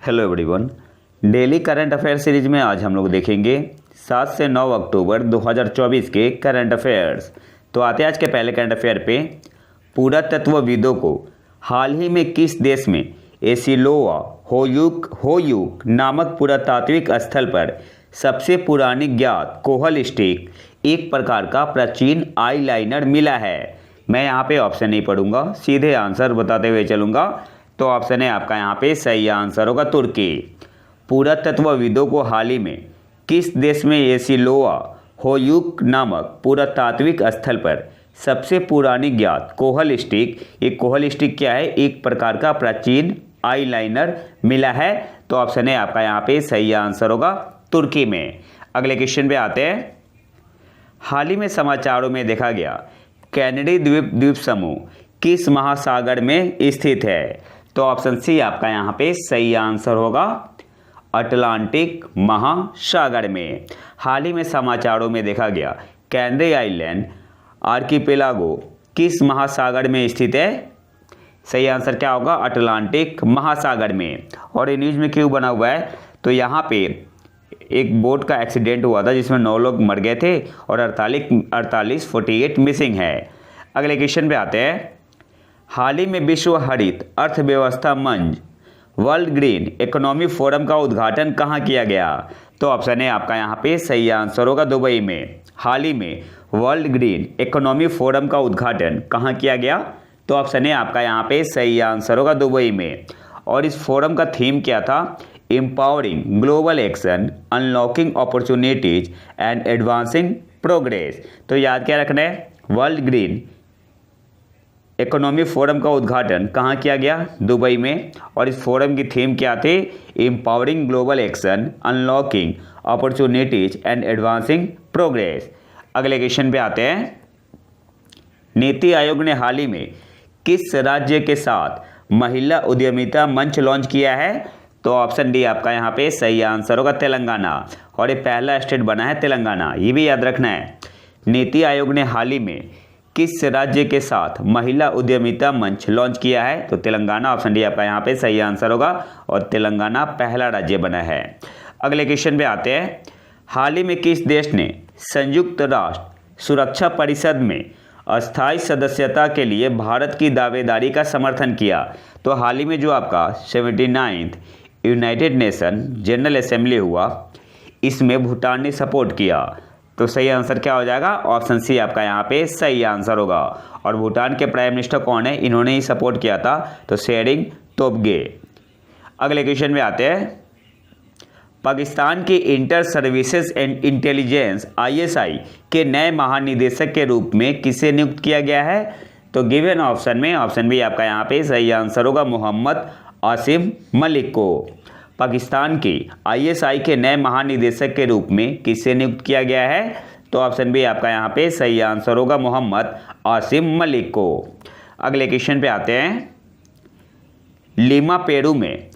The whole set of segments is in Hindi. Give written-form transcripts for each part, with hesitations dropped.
Hello everyone. Daily current affair series में आज हम लोग देखेंगे 7 से 9 अक्टूबर 2024 के करंट अफेयर्स। तो आते हैं आज के पहले करंट अफेयर पे। पुरातत्वविदों को हाल ही में किस देश में एसिलोआ होयुक नामक पुरातात्विक स्थल पर सबसे पुरानी ज्ञात कोहल स्टिक, एक प्रकार का प्राचीन आईलाइनर मिला है? मैं यहाँ पे ऑप्शन नहीं पढ़ूंगा, सीधे आंसर बताते हुए चलूँगा। तो ऑप्शन है आपका यहाँ पे सही आंसर होगा तुर्की। पुरातत्वविदों को हाल ही में किस देश में एसिलोआ होयुक नामक पुरातात्विक स्थल पर सबसे पुरानी ज्ञात कोहल स्टिक, एक कोहल स्टिक क्या है? एक प्रकार का प्राचीन आईलाइनर मिला है। तो ऑप्शन है आपका यहाँ पे सही आंसर होगा तुर्की में। अगले क्वेश्चन पे आते हैं। हाल ही में समाचारों में देखा गया कैनेडी द्वीप समूह किस महासागर में स्थित है? तो ऑप्शन सी आपका यहाँ पे सही आंसर होगा अटलांटिक महासागर में। हाल ही में समाचारों में देखा गया कैनरी आइलैंड आर्किपेलागो किस महासागर में स्थित है? सही आंसर क्या होगा? अटलांटिक महासागर में। और ये न्यूज़ में क्यों बना हुआ है? तो यहाँ पे एक बोट का एक्सीडेंट हुआ था जिसमें 9 लोग मर गए थे और 48 मिसिंग है। अगले क्वेश्चन पे आते हैं। हाल ही में विश्व हरित अर्थव्यवस्था मंच वर्ल्ड ग्रीन इकोनॉमी फोरम का उद्घाटन कहाँ किया गया? तो ऑप्शन है आपका यहाँ पे सही आंसर होगा दुबई में। हाल ही में वर्ल्ड ग्रीन इकोनॉमी फोरम का उद्घाटन कहाँ किया गया? तो ऑप्शन है आपका यहाँ पे सही आंसर होगा दुबई में। और इस फोरम का थीम क्या था? Empowering global action, unlocking opportunities and advancing progress. तो याद क्या रखना है? वर्ल्ड ग्रीन इकोनॉमी फोरम का उद्घाटन कहाँ किया गया? दुबई में। और इस फोरम की थीम क्या थी? Empowering global action, unlocking opportunities and advancing progress. अगले क्वेश्चन पे आते हैं। नीति आयोग ने हाल ही में किस राज्य के साथ महिला उद्यमिता मंच लॉन्च किया है? तो ऑप्शन डी आपका यहाँ पे सही आंसर होगा तेलंगाना। और ये पहला स्टेट बना है तेलंगाना, ये भी याद रखना है। नीति आयोग ने हाल ही में किस राज्य के साथ महिला उद्यमिता मंच लॉन्च किया है? तो तेलंगाना। ऑप्शन डी आपका यहाँ पे सही आंसर होगा और तेलंगाना पहला राज्य बना है। अगले क्वेश्चन पे आते हैं। हाल ही में किस देश ने संयुक्त राष्ट्र सुरक्षा परिषद में अस्थायी सदस्यता के लिए भारत की दावेदारी का समर्थन किया? तो हाल ही में जो आपका 79th United nation general assembly हुआ, इसमें भूटान ने सपोर्ट किया। तो सही आंसर क्या हो जाएगा? ऑप्शन सी आपका यहाँ पे सही आंसर होगा। और भूटान के प्राइम मिनिस्टर कौन है? इन्होंने ही सपोर्ट किया था, तो शेरिंग तोब्गे। अगले क्वेश्चन में आते हैं। पाकिस्तान के inter services and intelligence ISI के नए महानिदेशक के रूप में किसे नियुक्त किया गया है? तो गिवन ऑप्शन में ऑप्शन बी आपका यहाँ पे सही आंसर होगा मोहम्मद आसिम मलिक को। पाकिस्तान की ISI के नए महानिदेशक के रूप में किसे नियुक्त किया गया है? तो ऑप्शन बी आपका यहाँ पे सही आंसर होगा मोहम्मद आसिम मलिक को। अगले क्वेश्चन पे आते हैं। लीमा पेरू में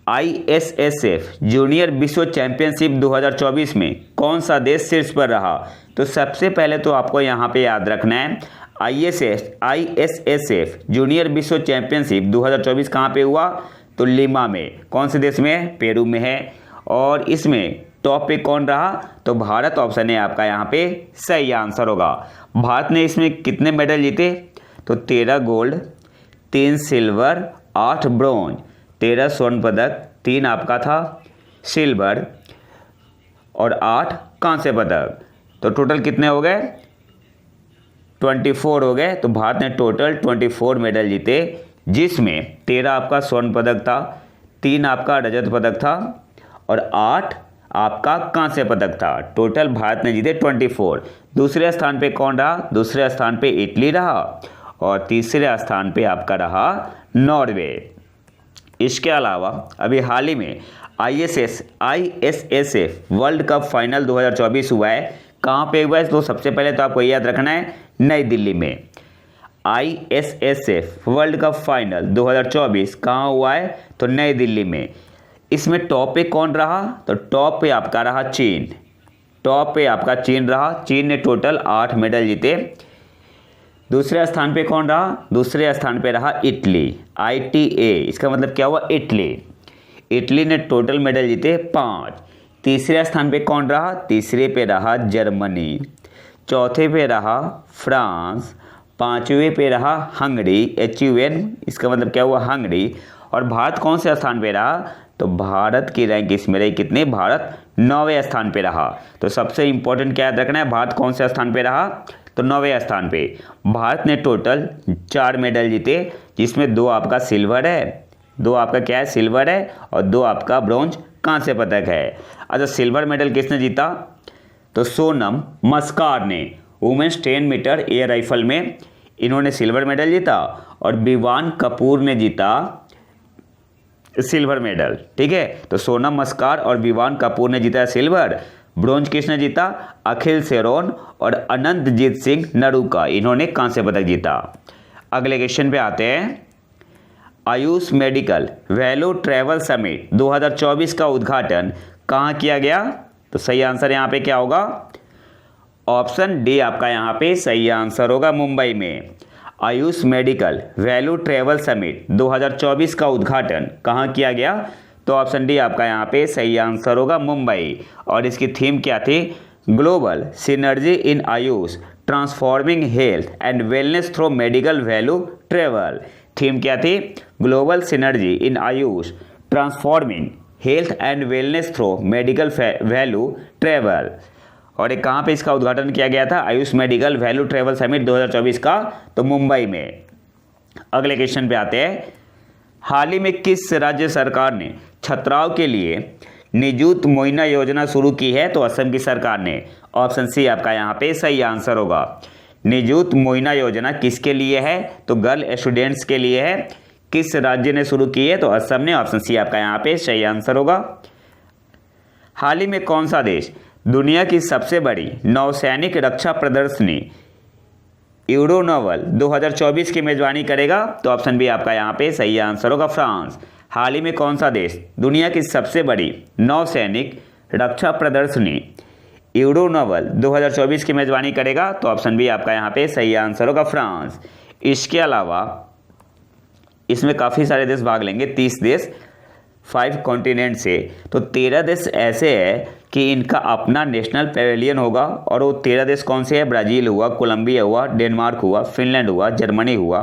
ISSF जूनियर विश्व चैंपियनशिप 2024 में कौन सा देश शीर्ष पर रहा? तो सबसे पहले तो आपको यहाँ पे याद रखना है ISSF जूनियर विश्व चैंपियनशिप 2024 कहाँ पे हुआ? तो लीमा में। कौन से देश में है? पेरू में है। और इसमें टॉप पे कौन रहा? तो भारत। ऑप्शन है आपका यहाँ पे सही आंसर होगा। भारत ने इसमें कितने मेडल जीते? तो 13 गोल्ड, 3 सिल्वर, 8 ब्रॉन्ज, 13 स्वर्ण पदक, 3 आपका था सिल्वर और 8 कांस्य पदक। तो टोटल कितने हो गए? 24 हो गए। तो भारत ने टोटल 24 मेडल जीते, जिसमें 13 आपका स्वर्ण पदक था, 3 आपका रजत पदक था और 8 आपका कांस्य पदक था। टोटल भारत ने जीते 24। दूसरे स्थान पे कौन रहा? दूसरे स्थान पे इटली रहा और तीसरे स्थान पे आपका रहा नॉर्वे। इसके अलावा अभी हाल ही में ISSF वर्ल्ड कप फाइनल 2024 हुआ है। कहाँ पे हुआ है? तो सबसे पहले तो आपको याद रखना है नई दिल्ली में। ISSF वर्ल्ड कप फाइनल 2024 कहाँ हुआ है? तो नई दिल्ली में। इसमें टॉप पे कौन रहा? तो टॉप पे आपका रहा चीन। टॉप पे आपका चीन रहा। चीन ने टोटल 8 मेडल जीते। दूसरे स्थान पे कौन रहा? दूसरे स्थान पे रहा इटली। ITA, इसका मतलब क्या हुआ? इटली। इटली ने टोटल मेडल जीते 5। तीसरे स्थान पे कौन रहा? तीसरे पे रहा जर्मनी, चौथे पे रहा फ्रांस, पांचवें पे रहा हंगरी, HUN इसका मतलब क्या हुआ? हंगरी। और भारत कौन से स्थान पे रहा? तो भारत की रैंक इसमें रही कितने? भारत 9वें स्थान पे रहा। तो सबसे इंपॉर्टेंट क्या याद रखना है? भारत कौन से स्थान पे रहा? तो 9वें स्थान पे। भारत ने टोटल 4 मेडल जीते, जिसमें 2 आपका सिल्वर है, 2 आपका क्या है? सिल्वर है, और 2 आपका ब्रॉन्ज कांस्य पदक है। अच्छा, सिल्वर मेडल किसने जीता? तो सोनम मस्कार ने वुमेन्स 10 मीटर एयर राइफल में इन्होंने सिल्वर मेडल जीता, और विवान कपूर ने जीता सिल्वर मेडल। ठीक है, तो सोनम मस्कार और विवान कपूर ने जीता सिल्वर। ब्रॉन्ज किसने जीता? अखिल सेरोन और अनंतजीत सिंह नरूका, इन्होंने कांस्य पदक जीता। अगले क्वेश्चन पे आते हैं। Ayush medical value travel summit 2024 का उद्घाटन कहाँ किया गया? तो सही आंसर यहाँ पे क्या होगा? ऑप्शन डी आपका यहाँ पे सही आंसर होगा, मुंबई में। Ayush medical value travel summit 2024 का उद्घाटन कहाँ किया गया? तो ऑप्शन डी आपका यहाँ पे सही आंसर होगा, मुंबई। और इसकी थीम क्या थी? Global synergy in Ayush transforming health and wellness through medical value travel. Theme क्या थी? Global synergy in Ayush transforming health and wellness through medical value travel. और एक कहाँ पे इसका उद्घाटन किया गया था? Ayush medical value travel summit 2024 का, तो मुंबई में। अगले क्वेश्चन पे आते हैं। हाल ही में किस राज्य सरकार ने छात्राओं के लिए निजुत मोइना योजना शुरू की है? तो असम की सरकार ने। ऑप्शन सी आपका यहाँ पे सही आंसर होगा। निजुत मोइना योजना किसके लिए है? तो गर्ल स्टूडेंट्स के लिए है। किस राज्य ने शुरू की है? तो असम ने। ऑप्शन सी आपका यहाँ पे सही आंसर होगा। हाल ही में कौन सा देश दुनिया की सबसे बड़ी नौसैनिक रक्षा प्रदर्शनी यूरोनवल 2024 की मेजबानी करेगा? तो ऑप्शन बी आपका यहाँ पे सही आंसर होगा, फ्रांस। हाल ही में कौन सा देश दुनिया की सबसे बड़ी नौसैनिक रक्षा प्रदर्शनी यूरोनवल 2024 की मेजबानी करेगा? तो ऑप्शन बी आपका यहाँ पे सही आंसर होगा, फ्रांस। इसके अलावा इसमें काफ़ी सारे देश भाग लेंगे, 30 देश 5 कॉन्टिनेंट से। तो 13 देश ऐसे है कि इनका अपना नेशनल पेवेलियन होगा। और वो 13 देश कौन से हैं? ब्राज़ील हुआ, कोलंबिया हुआ, डेनमार्क हुआ, फिनलैंड हुआ, जर्मनी हुआ,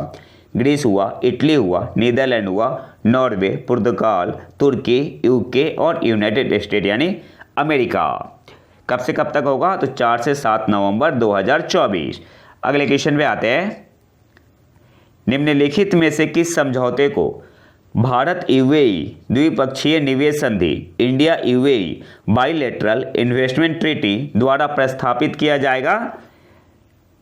ग्रीस हुआ, इटली हुआ, नीदरलैंड हुआ, नॉर्वे, पुर्तगाल, तुर्की, यूके और यूनाइटेड स्टेट यानी अमेरिका। कब से कब तक होगा? तो 4 से 7 नवंबर 2024। अगले क्वेश्चन पे आते हैं। निम्नलिखित में से किस समझौते को भारत यूएई द्विपक्षीय निवेश संधि India UAE bilateral investment treaty द्वारा प्रस्थापित किया जाएगा?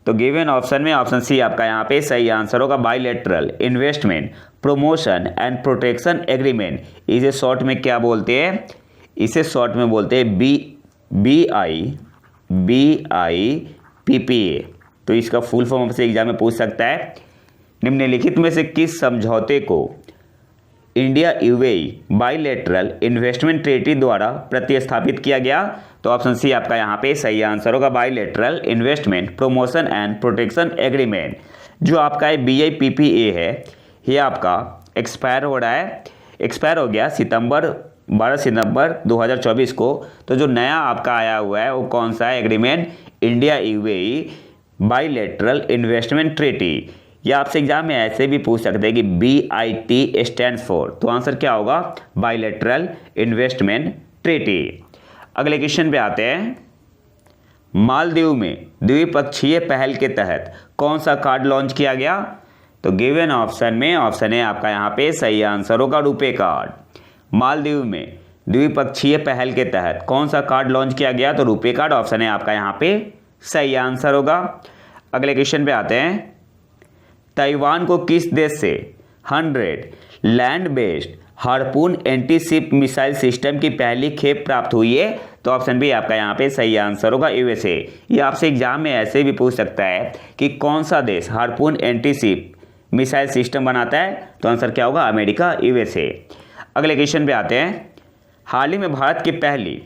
तो गिवन ऑप्शन में ऑप्शन सी आपका यहाँ पे सही आंसर होगा, bilateral investment promotion and protection agreement. इसे शॉर्ट में क्या बोलते हैं? इसे शॉर्ट में बोलते हैं BIPPA। तो इसका फुल फॉर्म आपसे एग्जाम में पूछ सकता है। निम्नलिखित में से किस समझौते को India UAE bilateral investment treaty द्वारा प्रतिस्थापित किया गया? तो ऑप्शन सी आपका यहाँ पे सही आंसर होगा, bilateral investment promotion and protection agreement. जो आपका BIPPA है, ये आपका एक्सपायर हो रहा है, एक्सपायर हो गया 12 सितंबर 2024 को। तो जो नया आपका आया हुआ है वो कौन सा है agreement? India UAE bilateral investment treaty. या आपसे एग्जाम में ऐसे भी पूछ सकते हैं कि BIT स्टैंड्स फॉर, तो आंसर क्या होगा? Bilateral investment treaty. अगले क्वेश्चन पे आते हैं। मालदीव में द्विपक्षीय पहल के तहत कौन सा कार्ड लॉन्च किया गया? तो गिवन ऑप्शन में ऑप्शन है आपका यहाँ पे सही आंसर होगा, रुपे कार्ड। मालदीव में द्विपक्षीय पहल के तहत कौन सा कार्ड लॉन्च किया गया? तो रुपे कार्ड ऑप्शन है आपका यहाँ पे सही आंसर होगा। अगले क्वेश्चन पे आते हैं। ताइवान को किस देश से 100 land based harpoon anti ship missile system की पहली खेप प्राप्त हुई है? तो ऑप्शन बी आपका यहाँ पे सही आंसर होगा, USA। ये आपसे एग्जाम में ऐसे भी पूछ सकता है कि कौन सा देश harpoon anti ship missile system बनाता है? तो आंसर क्या होगा? America, USA। अगले क्वेश्चन पे आते हैं। हाल ही में भारत की पहली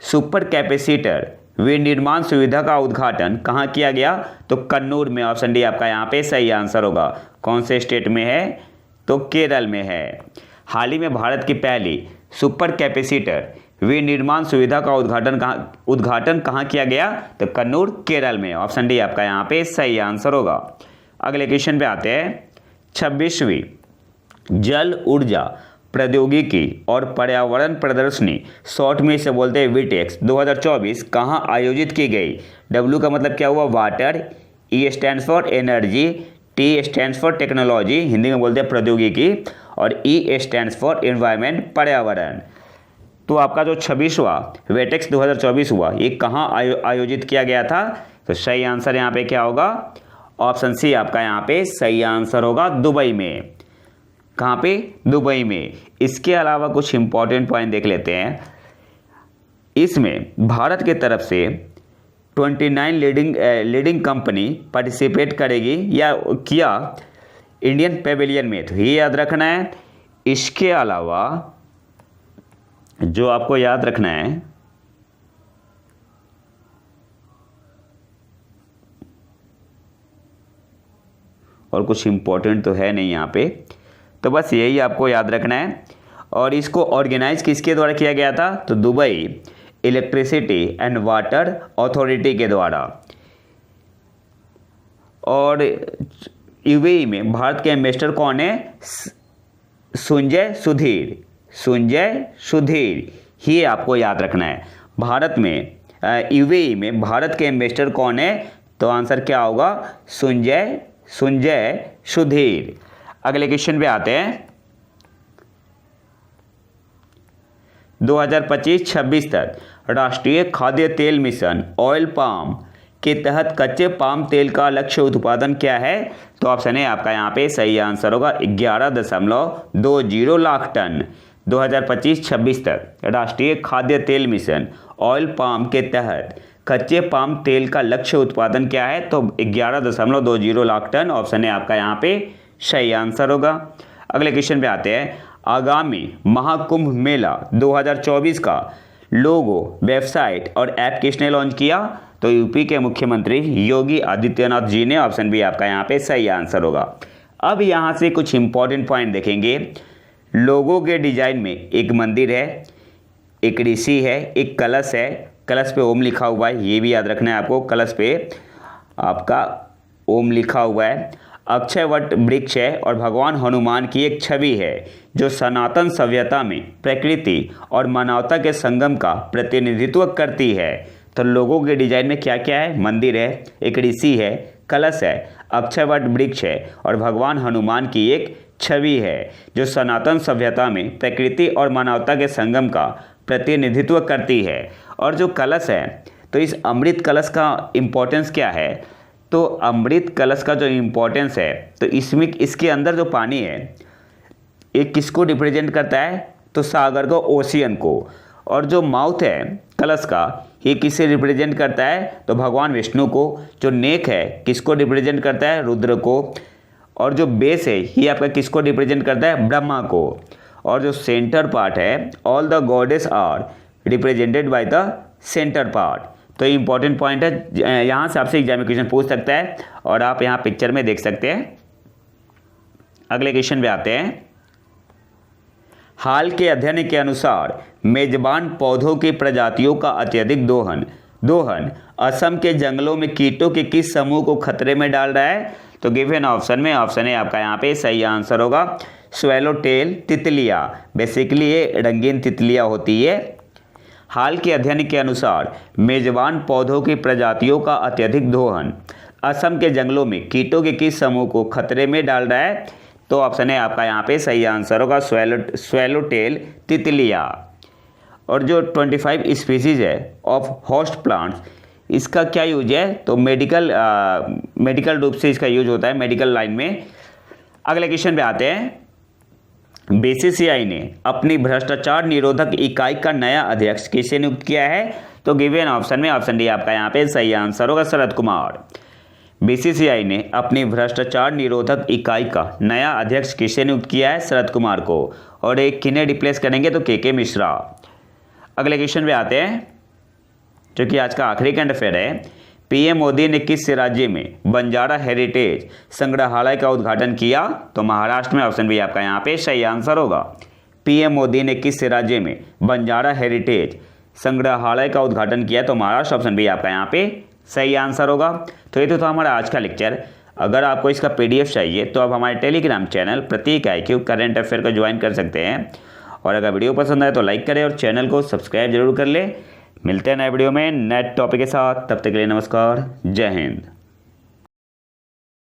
सुपर कैपेसिटर विनिर्माण सुविधा का उद्घाटन कहाँ किया गया? तो कन्नूर में। ऑप्शन डी आपका यहाँ पे सही आंसर होगा। कौन से स्टेट में है? तो केरल में है। हाल ही में भारत की पहली सुपर कैपेसिटर विनिर्माण सुविधा का उद्घाटन कहाँ किया गया? तो कन्नूर, केरल में। ऑप्शन डी आपका यहाँ पे सही आंसर होगा। अगले क्वेश्चन पे आते हैं। 26वीं जल ऊर्जा प्रौद्योगिकी और पर्यावरण प्रदर्शनी, शॉर्ट में इसे बोलते हैं विटेक्स 2024 कहाँ आयोजित की गई? डब्ल्यू का मतलब क्या हुआ? Water, E stands for energy, T stands for technology, Hindi में बोलते हैं प्रौद्योगिकी, और ई स्टैंड्स फॉर एनवायरनमेंट, पर्यावरण। तो आपका जो 26वां वेटेक्स 2024 हुआ, ये कहाँ आयोजित किया गया था? तो सही आंसर यहाँ पे क्या होगा? ऑप्शन सी आपका यहाँ पे सही आंसर होगा, दुबई में। कहाँ पे? दुबई में। इसके अलावा कुछ इंपॉर्टेंट पॉइंट देख लेते हैं। इसमें भारत की तरफ से 29 लीडिंग कंपनी पार्टिसिपेट करेगी या किया इंडियन पेविलियन में, तो ये याद रखना है। इसके अलावा जो आपको याद रखना है, और कुछ इंपॉर्टेंट तो है नहीं यहाँ पे, तो बस यही आपको याद रखना है। और इसको ऑर्गेनाइज किसके द्वारा किया गया था? तो Dubai electricity and water authority के द्वारा। और यूएई में भारत के एम्बेसडर कौन है? संजय सुधीर, ही आपको याद रखना है। भारत में यूएई में भारत के एम्बेसडर कौन है? तो आंसर क्या होगा? संजय सुधीर। अगले क्वेश्चन पे आते हैं। 2025-26 तक राष्ट्रीय खाद्य तेल मिशन ऑयल पाम के तहत कच्चे पाम तेल का लक्ष्य उत्पादन क्या है? तो ऑप्शन है आपका यहाँ पे सही आंसर होगा 11.20 लाख टन। 2025-26 तक राष्ट्रीय खाद्य तेल मिशन ऑयल पाम के तहत कच्चे पाम तेल का लक्ष्य उत्पादन क्या है? तो 11.20 लाख टन। ऑप्शन है आपका यहाँ पे सही आंसर होगा। अगले क्वेश्चन पे आते हैं। आगामी महाकुंभ मेला 2024 का लोगो, वेबसाइट और ऐप किसने लॉन्च किया? तो यूपी के मुख्यमंत्री योगी आदित्यनाथ जी ने। ऑप्शन बी आपका यहाँ पे सही आंसर होगा। अब यहाँ से कुछ इंपॉर्टेंट पॉइंट देखेंगे। लोगो के डिजाइन में एक मंदिर है, एक ऋषि है, एक कलश है, कलश पे ओम लिखा हुआ है, ये भी याद रखना है आपको। कलश पे आपका ओम लिखा हुआ है। अक्षय वट वृक्ष है और भगवान हनुमान की एक छवि है जो सनातन सभ्यता में प्रकृति और मानवता के संगम का प्रतिनिधित्व करती है। तो लोगों के डिजाइन में क्या क्या है? मंदिर है, एक ऋषि है, कलश है, अक्षय वट वृक्ष है और भगवान हनुमान की एक छवि है जो सनातन सभ्यता में प्रकृति और मानवता के संगम का प्रतिनिधित्व करती है। और जो कलश है, तो इस अमृत कलश का इम्पोर्टेंस क्या है? तो अमृत कलश का जो इम्पोर्टेंस है, तो इसमें इसके अंदर जो पानी है, ये किसको रिप्रेजेंट करता है? तो सागर को, ओशियन को। और जो माउथ है कलश का, ये किसे रिप्रेजेंट करता है? तो भगवान विष्णु को। जो नेक है किसको रिप्रेजेंट करता है? रुद्र को। और जो बेस है ये आपका किसको रिप्रेजेंट करता है? ब्रह्मा को। और जो सेंटर पार्ट है, all the goddess are represented by the centre part. तो ये इंपॉर्टेंट पॉइंट है, यहाँ से आपसे एग्जाम में क्वेश्चन पूछ सकता है और आप यहाँ पिक्चर में देख सकते हैं। अगले क्वेश्चन पे आते हैं। हाल के अध्ययन के अनुसार मेजबान पौधों की प्रजातियों का अत्यधिक दोहन असम के जंगलों में कीटों के किस समूह को खतरे में डाल रहा है? तो गिवन ऑप्शन में ऑप्शन है आपका यहाँ पे सही आंसर होगा स्वेलो टेल तितलियाँ। बेसिकली ये रंगीन तितलियाँ होती है। हाल के अध्ययन के अनुसार मेजबान पौधों की प्रजातियों का अत्यधिक दोहन असम के जंगलों में कीटों के किस समूह को खतरे में डाल रहा है? तो ऑप्शन है आपका यहाँ पे सही आंसर होगा स्वेलो टेल तितलियाँ। और जो 25 स्पीसीज है ऑफ होस्ट प्लांट्स, इसका क्या यूज है? तो मेडिकल रूप से इसका यूज होता है, मेडिकल लाइन में। अगले क्वेश्चन पे आते हैं। बीसीसीआई ने अपनी भ्रष्टाचार निरोधक इकाई का नया अध्यक्ष किसे नियुक्त किया है? तो गिवन ऑप्शन में ऑप्शन डी आपका यहाँ पे सही आंसर होगा शरद कुमार। बीसीसीआई ने अपनी भ्रष्टाचार निरोधक इकाई का नया अध्यक्ष किसे नियुक्त किया है? शरद कुमार को। और एक किन्हें रिप्लेस करेंगे? तो के मिश्रा। अगले क्वेश्चन पे आते हैं, जो कि आज का आखिरी करंट अफेयर है। पीएम मोदी ने किस राज्य में बंजारा हेरिटेज संग्रहालय का उद्घाटन किया? तो महाराष्ट्र में। ऑप्शन बी आपका यहाँ पे सही आंसर होगा। पीएम मोदी ने किस राज्य में बंजारा हेरिटेज संग्रहालय का उद्घाटन किया? तो महाराष्ट्र ऑप्शन भी आपका यहाँ पे सही आंसर होगा। तो ये तो था हमारा आज का लेक्चर। अगर आपको इसका पीडीएफ चाहिए तो आप हमारे टेलीग्राम चैनल प्रतीक IQ करंट अफेयर को ज्वाइन कर सकते हैं। और अगर वीडियो पसंद आए तो लाइक करें और चैनल को सब्सक्राइब जरूर कर लें। मिलते हैं नए वीडियो में नए टॉपिक के साथ, तब तक के लिए नमस्कार, जय हिंद।